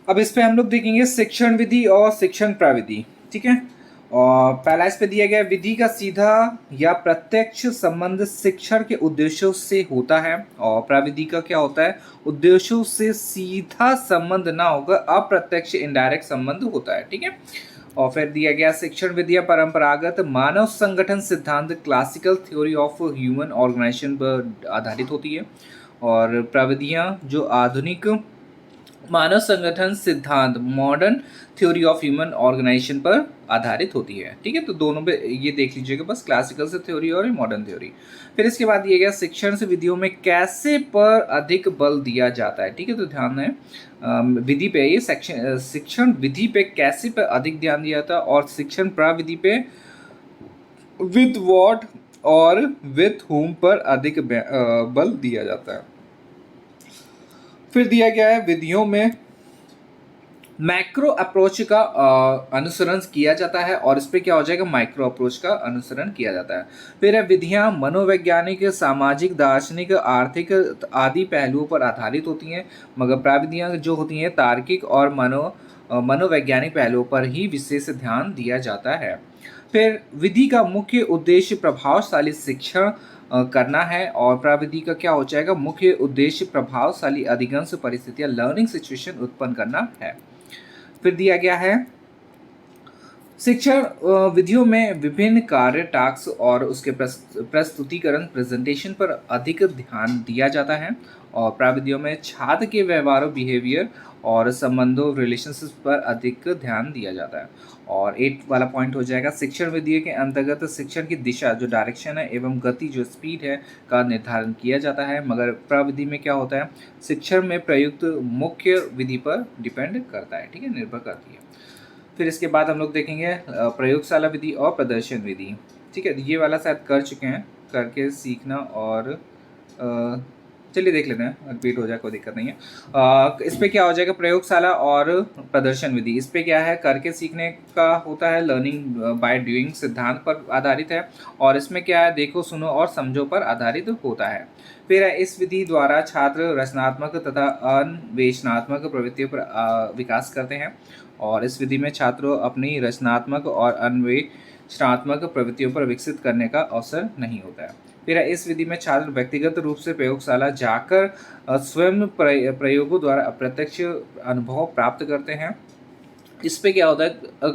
अब इस पे हम लोग देखेंगे शिक्षण विधि और शिक्षण प्रविधि। ठीक है, और पहला इस पे दिया गया विधि का सीधा या प्रत्यक्ष संबंध शिक्षण के उद्देश्यों से होता है, और प्रविधि का क्या होता है, उद्देश्यों से सीधा संबंध ना होकर अप्रत्यक्ष इनडायरेक्ट संबंध होता है। ठीक है, और फिर दिया गया शिक्षण विधियां परंपरागत मानव संगठन सिद्धांत classical theory of human organization पर आधारित होती है, और प्रविधियां जो आधुनिक मानव संगठन सिद्धांत modern theory of human organization पर आधारित होती है। ठीक है, तो दोनों पे ये देख लीजिएगा, बस क्लासिकल से थ्योरी और मॉडर्न थ्योरी। फिर इसके बाद दिया गया शिक्षण से विधियों में कैसे पर अधिक बल दिया जाता है। ठीक है, तो ध्यान है विधि पे, ये शिक्षण विधि पे कैसे पे अधिक ध्यान दिया जाता है, और शिक्षण प्रविधि पे विथ वॉट और विथ हुम पर अधिक बल दिया जाता है। फिर दिया गया है विधियों में मैक्रो अप्रोच का अनुसरण किया जाता है, और इस पे क्या हो जाएगा, माइक्रो अप्रोच का अनुसरण किया जाता है। फिर है विधियां मनोवैज्ञानिक सामाजिक दार्शनिक आर्थिक आदि पहलुओं पर आधारित होती हैं, मगर प्राविधियां जो होती हैं तार्किक और मनोवैज्ञानिक पहलुओं पर ही विशेष ध्यान दिया जाता है। फिर विधि का मुख्य उद्देश्य प्रभावशाली शिक्षण करना है, और प्रविधि का क्या हो जाएगा, मुख्य उद्देश्य प्रभावशाली अधिगंश परिस्थितियां लर्निंग सिचुएशन उत्पन्न करना है। फिर दिया गया है शिक्षण विधियों में विभिन्न कार्य टास्क और उसके प्रस्तुतिकरण प्रेजेंटेशन पर अधिक ध्यान दिया जाता है, और प्राविधियों में छात्र के व्यवहारों बिहेवियर और संबंधों रिलेशनशिप पर अधिक ध्यान दिया जाता है। और 8 वाला पॉइंट हो जाएगा शिक्षण विधि के अंतर्गत शिक्षण की दिशा जो डायरेक्शन है एवं गति जो स्पीड है का निर्धारण किया जाता है, मगर प्रविधि में क्या होता है, शिक्षण में प्रयुक्त मुख्य विधि पर डिपेंड करता है। ठीक है, निर्भर करती है। फिर इसके बाद हम लोग देखेंगे प्रयोगशाला विधि और प्रदर्शन विधि। ठीक है, ये वाला शायद कर चुके हैं, करके सीखना, और चलिए देख लेते हैं, रिपीट हो जाए कोई दिक्कत नहीं है। इस पे क्या हो जाएगा, प्रयोगशाला और प्रदर्शन विधि। इस पे क्या है, करके सीखने का होता है, लर्निंग बाय डूइंग सिद्धांत पर आधारित है, और इसमें क्या है, देखो सुनो और समझो पर आधारित होता है। फिर इस विधि द्वारा छात्र रचनात्मक तथा अन्वेषणात्मक प्रवृत्तियों पर विकास करते हैं, और इस विधि में छात्रों अपनी रचनात्मक और अन्वेषणात्मक प्रवृत्तियों पर विकसित करने का अवसर नहीं होता है। फिर इस विधि में छात्र व्यक्तिगत रूप से प्रयोगशाला जाकर स्वयं प्रयोगों द्वारा अप्रत्यक्ष अनुभव प्राप्त करते हैं। इस पे क्या होता है,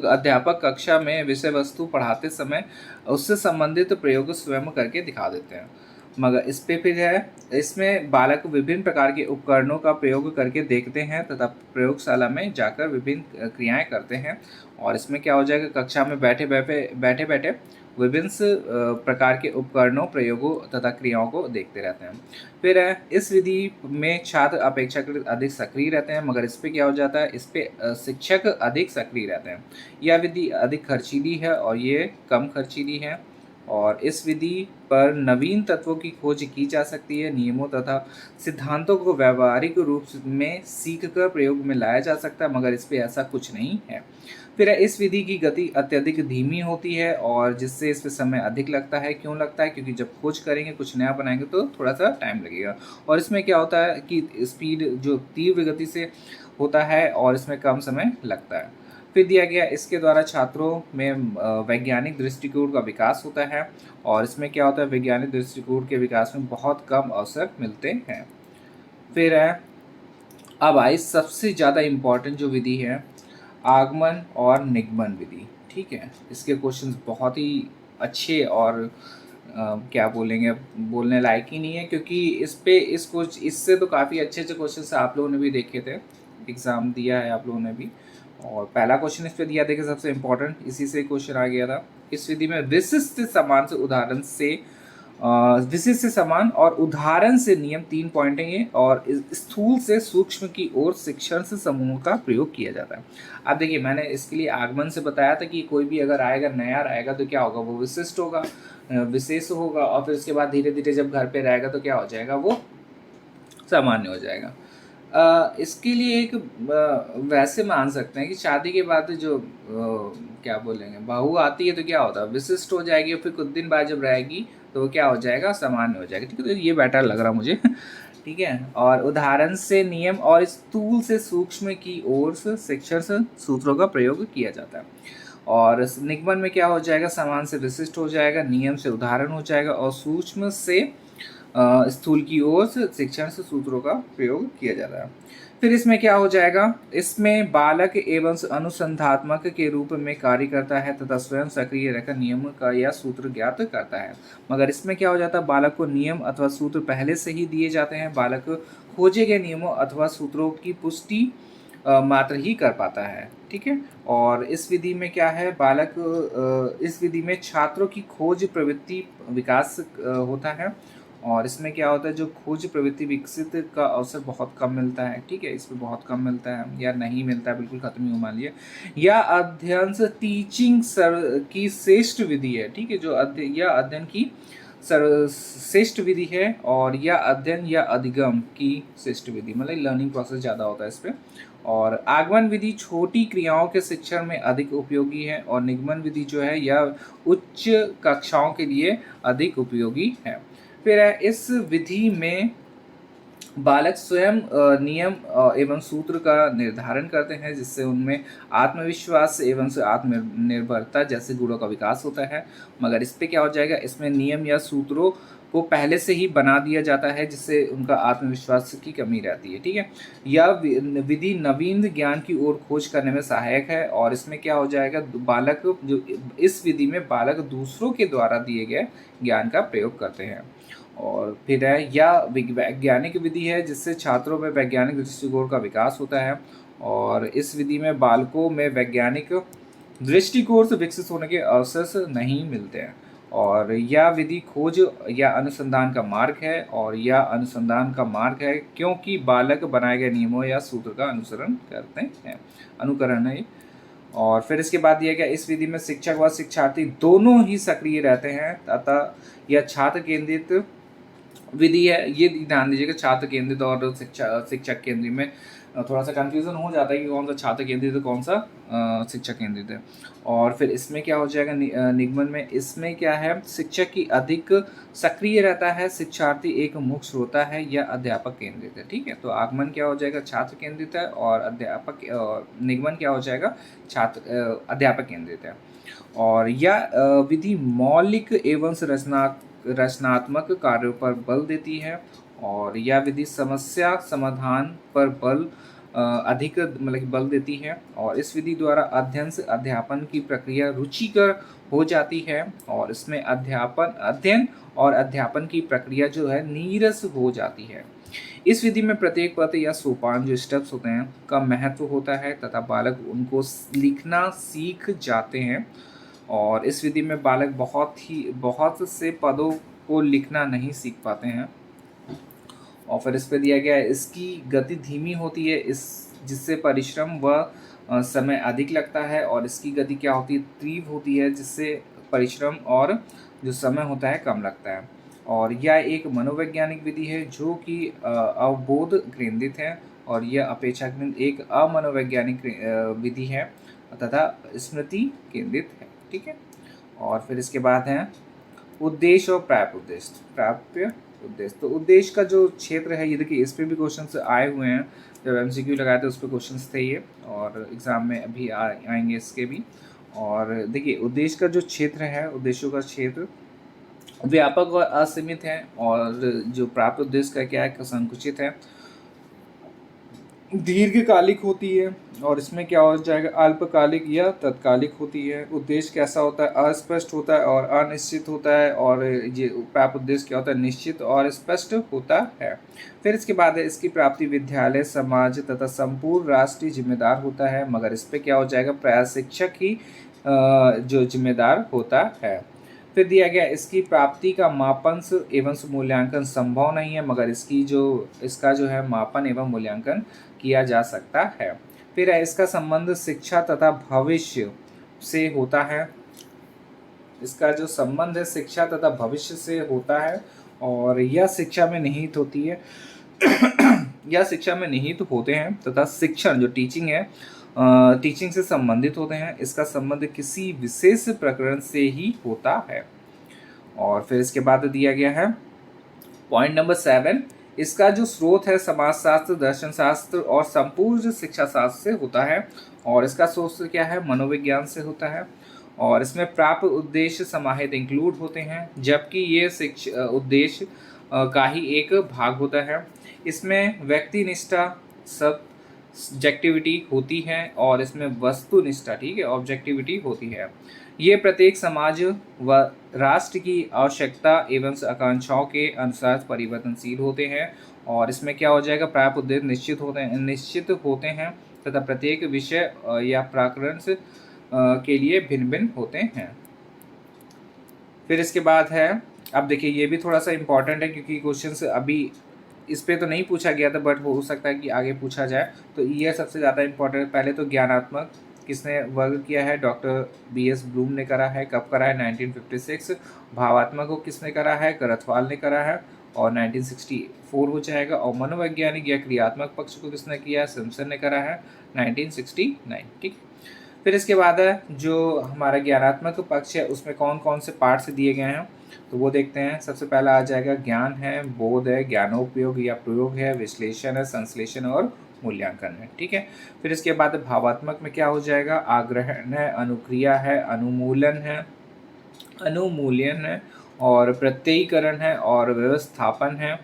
अध्यापक कक्षा में विषय वस्तु पढ़ाते समय उससे संबंधित प्रयोग स्वयं करके दिखा देते हैं, मगर इस पे फिर है, इसमें बालक विभिन्न प्रकार के उपकरणों का प्रयोग करके देखते हैं तथा प्रयोगशाला में जाकर विभिन्न क्रियाएं करते हैं, और इसमें क्या हो जाएगा, कक्षा में बैठे बैठे विभिन्न प्रकार के उपकरणों प्रयोगों तथा क्रियाओं को देखते रहते हैं। फिर है इस विधि में छात्र अपेक्षाकृत अधिक सक्रिय रहते हैं, मगर इस पे क्या हो जाता है, इस पे शिक्षक अधिक सक्रिय रहते हैं। यह विधि अधिक खर्चीली है और ये कम खर्चीली है, और इस विधि पर नवीन तत्वों की खोज की जा सकती है, नियमों तथा सिद्धांतों को व्यावहारिक रूप में सीखकर प्रयोग में लाया जा सकता है, मगर इस पे ऐसा कुछ नहीं है। फिर इस विधि की गति अत्यधिक धीमी होती है, और जिससे इस पे समय अधिक लगता है। क्यों लगता है, क्योंकि जब खोज करेंगे कुछ नया बनाएंगे तो थोड़ा सा टाइम लगेगा, और इसमें क्या होता है कि स्पीड जो तीव्र गति से होता है और इसमें कम समय लगता है। फिर दिया गया इसके द्वारा छात्रों में वैज्ञानिक दृष्टिकोण का विकास होता है, और इसमें क्या होता है, वैज्ञानिक दृष्टिकोण के विकास में बहुत कम अवसर मिलते हैं। फिर है अब आई सबसे ज़्यादा इम्पॉर्टेंट जो विधि है, आगमन और निगमन विधि। ठीक है, इसके क्वेश्चंस बहुत ही अच्छे और क्या बोलेंगे, बोलने लायक ही नहीं है, क्योंकि इस पे इस कुछ इससे तो काफ़ी अच्छे अच्छे क्वेश्चंस आप लोगों ने भी देखे थे, एग्ज़ाम दिया है आप लोगों ने भी, और पहला क्वेश्चन इस पे दिया था कि सबसे इम्पोर्टेंट इसी से क्वेश्चन आ गया था। इस विधि में विशिष्ट समान से उदाहरण से विशिष्ट से समान और उदाहरण से नियम 3 पॉइंट हैं ये, और स्थूल से सूक्ष्म की ओर शिक्षण से समूह का प्रयोग किया जाता है। अब देखिए, मैंने इसके लिए आगमन से बताया था कि कोई भी अगर आएगा नया आएगा तो क्या होगा, वो विशिष्ट होगा, विशेष होगा, और फिर उसके बाद धीरे धीरे जब घर पे रहेगा तो क्या हो जाएगा, वो सामान्य हो जाएगा। इसके लिए एक वैसे मान सकते हैं कि शादी के बाद जो क्या बोलेंगे, बहू आती है तो क्या होता है, विशिष्ट हो जाएगी, और फिर कुछ दिन बाद जब रहेगी तो वो क्या हो जाएगा, सामान्य हो जाएगा। ठीक है, तो ये बेटर लग रहा मुझे। ठीक ठीक है। और उदाहरण से नियम और स्थूल से सूक्ष्म की ओर से शिक्षण से सूत्रों का प्रयोग किया जाता है। और निगमन में क्या हो जाएगा, समान से विशिष्ट हो जाएगा, नियम से उदाहरण हो जाएगा, और सूक्ष्म से स्थूल की ओर से शिक्षण से सूत्रों का प्रयोग किया जाता है। फिर इसमें क्या हो जाएगा, इसमें बालक एवं अनुसंधात्मक के रूप में कार्य करता है तथा स्वयं सक्रिय रहकर नियम का या सूत्र ज्ञात करता है। मगर इसमें क्या हो जाता है, बालक को नियम अथवा सूत्र पहले से ही दिए जाते हैं, बालक खोजे गए नियमों अथवा सूत्रों की पुष्टि मात्र ही कर पाता है। ठीक है। और इस विधि में क्या है, बालक इस विधि में छात्रों की खोज प्रवृत्ति विकास होता है। और इसमें क्या होता है, जो खोज प्रवृत्ति विकसित का अवसर बहुत कम मिलता है। ठीक है, इसमें बहुत कम मिलता है या नहीं मिलता है, बिल्कुल खत्म ही हो मान लिया। या अध्ययन से टीचिंग की श्रेष्ठ विधि है। ठीक है, जो अध्ययन की श्रेष्ठ विधि है, और या अध्ययन या अधिगम की श्रेष्ठ विधि, मतलब लर्निंग प्रोसेस ज़्यादा होता है इस पर। और आगमन विधि छोटी क्रियाओं के शिक्षण में अधिक उपयोगी है, और निगमन विधि जो है यह उच्च कक्षाओं के लिए अधिक उपयोगी है। फिर है, इस विधि में बालक स्वयं नियम एवं सूत्र का निर्धारण करते हैं, जिससे उनमें आत्मविश्वास एवं से आत्मनिर्भरता जैसे गुणों का विकास होता है। मगर इस पे क्या हो जाएगा, इसमें नियम या सूत्रों को पहले से ही बना दिया जाता है, जिससे उनका आत्मविश्वास की कमी रहती है। ठीक है। यह विधि नवीन ज्ञान की ओर खोज करने में सहायक है, और इसमें क्या हो जाएगा, बालक जो इस विधि में बालक दूसरों के द्वारा दिए गए ज्ञान का प्रयोग करते हैं। और फिर है, या वैज्ञानिक विधि है, जिससे छात्रों में वैज्ञानिक दृष्टिकोण का विकास होता है। और इस विधि में बालकों में वैज्ञानिक दृष्टिकोण से विकसित होने के अवसर नहीं मिलते हैं। और यह विधि खोज या अनुसंधान का मार्ग है, और यह अनुसंधान का मार्ग है क्योंकि बालक बनाए गए नियमों या सूत्र का अनुसरण करते हैं, अनुकरण है। और फिर इसके बाद दिया गया, इस विधि में शिक्षक व शिक्षार्थी दोनों ही सक्रिय रहते हैं, अतः यह छात्र केंद्रित विधि है। ये ध्यान दीजिएगा, छात्र केंद्रित और शिक्षक केंद्रित में थोड़ा सा कंफ्यूजन हो जाता है कि कौन सा छात्र केंद्रित है, कौन सा शिक्षक केंद्रित है। और फिर इसमें क्या हो जाएगा, निगमन में इसमें क्या है, शिक्षक की अधिक सक्रिय रहता है, शिक्षार्थी एक मुख्य श्रोता है या अध्यापक केंद्रित है। ठीक है, तो आगमन क्या हो जाएगा, छात्र केंद्रित है, और अध्यापक निगमन क्या हो जाएगा, छात्र अध्यापक केंद्रित है। और यह विधि मौलिक एवं रचनात्मक कार्यों पर बल देती है, और यह विधि समस्या समाधान पर अधिक मतलब बल देती है। और इस विधि द्वारा अध्ययन से अध्यापन की प्रक्रिया रुचिकर हो जाती है, और इसमें अध्ययन और अध्यापन की प्रक्रिया जो है नीरस हो जाती है। इस विधि में प्रत्येक पद या सोपान जो स्टेप्स होते हैं का महत्व होता है, तथा बालक उनको लिखना सीख जाते हैं। और इस विधि में बालक बहुत से पदों को लिखना नहीं सीख पाते हैं। और फिर इस पे दिया गया है, इसकी गति धीमी होती है, जिससे परिश्रम व समय अधिक लगता है। और इसकी गति क्या होती है, तीव्र होती है, जिससे परिश्रम और जो समय होता है कम लगता है। और यह एक मनोवैज्ञानिक विधि है जो कि अवबोध केंद्रित है, और यह अपेक्षाकृत एक अमनोवैज्ञानिक विधि है तथा स्मृति केंद्रित है। ठीक है। और फिर इसके बाद है उद्देश्य और प्राप्य उद्देश्य। तो उद्देश्य का जो क्षेत्र है, ये देखिए इस पे भी क्वेश्चन आए हुए हैं, जब MCQ लगाए थे उस पर क्वेश्चन थे ये, और एग्जाम में अभी आएंगे इसके भी। और देखिए उद्देश्य का जो क्षेत्र है, उद्देश्यों का क्षेत्र व्यापक और असीमित है, और जो प्राप्त उद्देश्य का क्या है, संकुचित है, दीर्घकालिक होती है। और इसमें क्या हो जाएगा, अल्पकालिक या तत्कालिक होती है। उद्देश्य कैसा होता है, अस्पष्ट होता है और अनिश्चित होता है। और ये प्राप्त उद्देश्य क्या होता है, निश्चित और स्पष्ट होता है। फिर इसके बाद है, इसकी प्राप्ति विद्यालय, समाज तथा संपूर्ण राष्ट्रीय जिम्मेदार होता है। मगर इस पर क्या हो जाएगा, प्रशिक्षक ही जो जिम्मेदार होता है। फिर दिया गया, इसकी प्राप्ति का मापन एवं मूल्यांकन संभव नहीं है, मगर इसका जो है मापन एवं मूल्यांकन किया जा सकता है। फिर है, इसका संबंध शिक्षा तथा भविष्य से होता है। इसका जो संबंध है शिक्षा तथा भविष्य से होता है, और यह शिक्षा में निहित होती है यह शिक्षा में निहित होते हैं, तथा शिक्षण जो टीचिंग है, टीचिंग से संबंधित होते हैं। इसका संबंध किसी विशेष प्रकरण से ही होता है। और फिर इसके बाद दिया गया है पॉइंट नंबर 7, इसका जो स्रोत है समाजशास्त्र, दर्शन शास्त्र और संपूर्ण शिक्षा शास्त्र से होता है, और इसका स्रोत क्या है, मनोविज्ञान से होता है। और इसमें प्राप्त उद्देश्य समाहित इंक्लूड होते हैं, जबकि ये शिक्षा उद्देश्य का ही एक भाग होता है। इसमें व्यक्तिनिष्ठा सब्जेक्टिविटी होती है, और इसमें वस्तुनिष्ठा, ठीक है, ऑब्जेक्टिविटी होती है। ये प्रत्येक समाज व राष्ट्र की आवश्यकता एवं आकांक्षाओं के अनुसार परिवर्तनशील होते हैं, और इसमें क्या हो जाएगा, प्राप्त उद्देश्य निश्चित होते हैं तथा प्रत्येक विषय या प्रकरण के लिए भिन्न भिन्न होते हैं। फिर इसके बाद है, अब देखिए ये भी थोड़ा सा इम्पॉर्टेंट है क्योंकि क्वेश्चन अभी इस पे तो नहीं पूछा गया था, बट हो सकता है कि आगे पूछा जाए, तो ये सबसे ज़्यादा इम्पोर्टेंट है। पहले तो ज्ञानात्मक किसने वर्ग किया है, डॉक्टर BS ब्लूम ने करा है। कब करा है, 1956। भावात्मक को किसने करा है, करथवाल ने करा है, और 1964 हो जाएगा। और मनोवैज्ञानिक या क्रियात्मक पक्ष को किसने किया है, सिम्पसन ने करा है, 1969, ठीक। फिर इसके बाद है जो हमारा ज्ञानात्मक पक्ष है, उसमें कौन कौन से पार्ट्स दिए गए हैं, तो वो देखते हैं। सबसे पहला आ जाएगा ज्ञान है, बोध है, ज्ञानोपयोग या प्रयोग है, विश्लेषण है, संश्लेषण और मूल्यांकन है, ठीक है। फिर इसके बाद भावात्मक में क्या हो जाएगा, आग्रहण है, अनुक्रिया है, अनुमूल्यन है, और प्रत्ययीकरण है, और व्यवस्थापन है।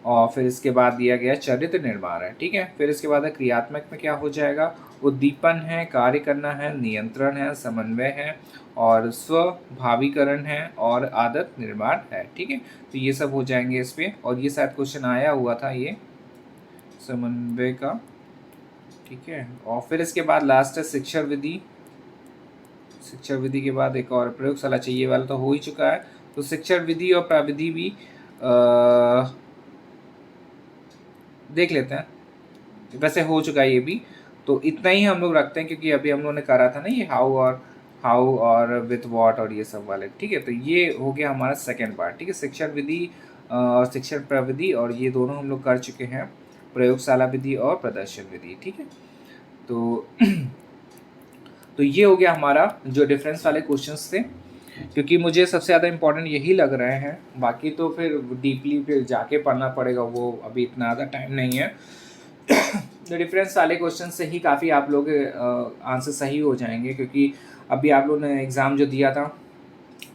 और फिर इसके बाद दिया गया चरित्र निर्माण है, ठीक है। फिर इसके बाद क्रियात्मक में क्या हो जाएगा, उद्दीपन है, कार्य करना है, नियंत्रण है, समन्वय है, और स्वभावीकरण है, और आदत निर्माण है, ठीक है। तो ये सब हो जाएंगे इस पे, और ये शायद क्वेश्चन आया हुआ था ये समन्वय का, ठीक है। और फिर इसके बाद लास्ट है शिक्षण विधि। शिक्षण विधि के बाद एक और प्रयोगशाला चाहिए, वाला तो हो ही चुका है। तो शिक्षण विधि और प्रविधि भी देख लेते हैं, वैसे हो चुका है ये भी, तो इतना ही हम लोग रखते हैं क्योंकि अभी हम लोगों ने करा था ना ये हाउ और विथ वॉट और ये सब वाले, ठीक है। तो ये हो गया हमारा सेकेंड पार्ट, ठीक है। शिक्षण विधि और शिक्षण प्रविधि, और ये दोनों हम लोग कर चुके हैं, प्रयोगशाला विधि और प्रदर्शन विधि, ठीक है। तो तो ये हो गया हमारा जो डिफरेंस वाले क्वेश्चंस थे, क्योंकि मुझे सबसे ज़्यादा इम्पोर्टेंट यही लग रहे हैं। बाकी तो फिर डीपली फिर जाके पढ़ना पड़ेगा, वो अभी इतना ज़्यादा टाइम नहीं है। तो डिफरेंस वाले क्वेश्चन से ही काफ़ी आप लोग आंसर सही हो जाएंगे, क्योंकि अभी आप लोगों ने एग्ज़ाम जो दिया था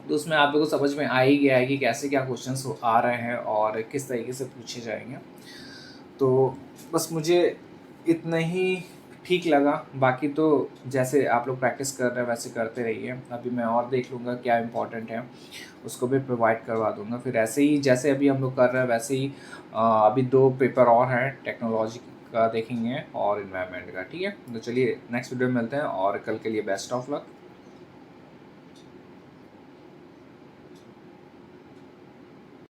तो उसमें आप लोगों को समझ में आ ही गया है कि कैसे क्या क्वेश्चंस आ रहे हैं और किस तरीके से पूछे जाएंगे। तो बस मुझे इतना ही ठीक लगा, बाकी तो जैसे आप लोग प्रैक्टिस कर रहे हैं वैसे करते रहिए। अभी मैं और देख लूँगा क्या इंपॉर्टेंट है, उसको भी प्रोवाइड करवा दूँगा। फिर ऐसे ही जैसे अभी हम लोग कर रहे हैं वैसे ही अभी 2 पेपर और हैं, टेक्नोलॉजी का देखेंगे और इन्वायरमेंट का, ठीक है। तो चलिए नेक्स्ट वीडियो में मिलते हैं, और कल के लिए बेस्ट ऑफ लक।